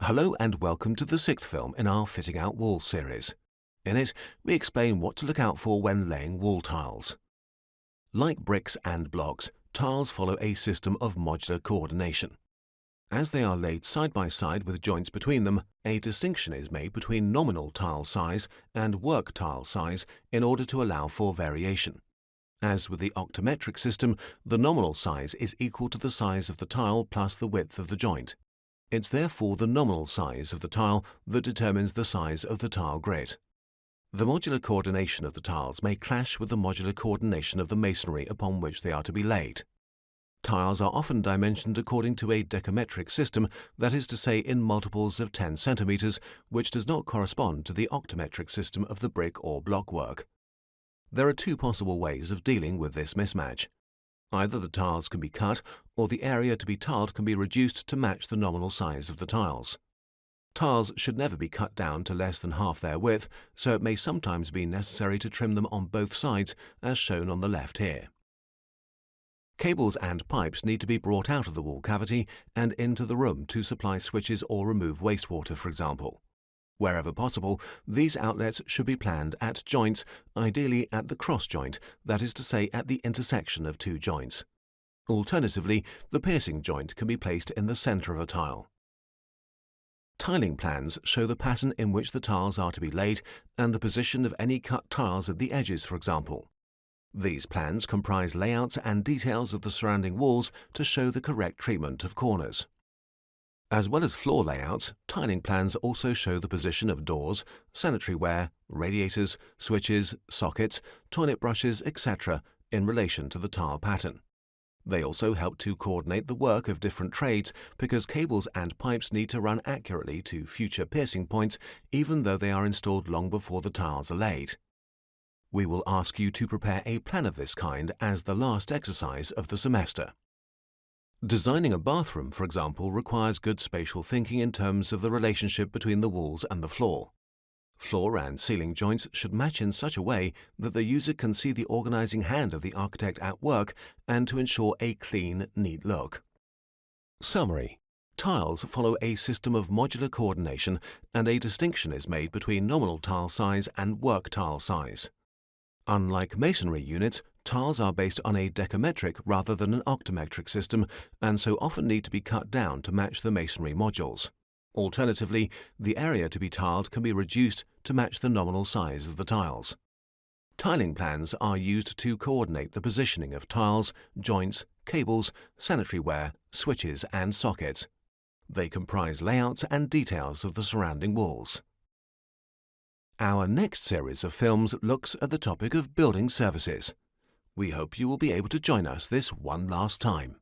Hello and welcome to the sixth film in our Fitting Out Walls series. In it, we explain what to look out for when laying wall tiles. Like bricks and blocks, tiles follow a system of modular coordination. As they are laid side by side with joints between them, a distinction is made between nominal tile size and work tile size in order to allow for variation. As with the octametric system, the nominal size is equal to the size of the tile plus the width of the joint. It's therefore the nominal size of the tile that determines the size of the tile grid. The modular coordination of the tiles may clash with the modular coordination of the masonry upon which they are to be laid. Tiles are often dimensioned according to a decametric system, that is to say in multiples of 10 centimeters, which does not correspond to the octametric system of the brick or block work. There are two possible ways of dealing with this mismatch. Either the tiles can be cut, or the area to be tiled can be reduced to match the nominal size of the tiles. Tiles should never be cut down to less than half their width, so it may sometimes be necessary to trim them on both sides, as shown on the left here. Cables and pipes need to be brought out of the wall cavity and into the room to supply switches or remove wastewater, for example. Wherever possible, these outlets should be planned at joints, ideally at the cross joint, that is to say at the intersection of two joints. Alternatively, the piercing joint can be placed in the center of a tile. Tiling plans show the pattern in which the tiles are to be laid and the position of any cut tiles at the edges, for example. These plans comprise layouts and details of the surrounding walls to show the correct treatment of corners. As well as floor layouts, tiling plans also show the position of doors, sanitary ware, radiators, switches, sockets, toilet brushes, etc. in relation to the tile pattern. They also help to coordinate the work of different trades because cables and pipes need to run accurately to future piercing points even though they are installed long before the tiles are laid. We will ask you to prepare a plan of this kind as the last exercise of the semester. Designing a bathroom, for example, requires good spatial thinking in terms of the relationship between the walls and the floor. Floor and ceiling joints should match in such a way that the user can see the organizing hand of the architect at work and to ensure a clean, neat look. Summary: tiles follow a system of modular coordination and a distinction is made between nominal tile size and work tile size. Unlike masonry units, tiles are based on a decametric rather than an octametric system and so often need to be cut down to match the masonry modules. Alternatively, the area to be tiled can be reduced to match the nominal size of the tiles. Tiling plans are used to coordinate the positioning of tiles, joints, cables, sanitary ware, switches and sockets. They comprise layouts and details of the surrounding walls. Our next series of films looks at the topic of building services. We hope you will be able to join us this one last time.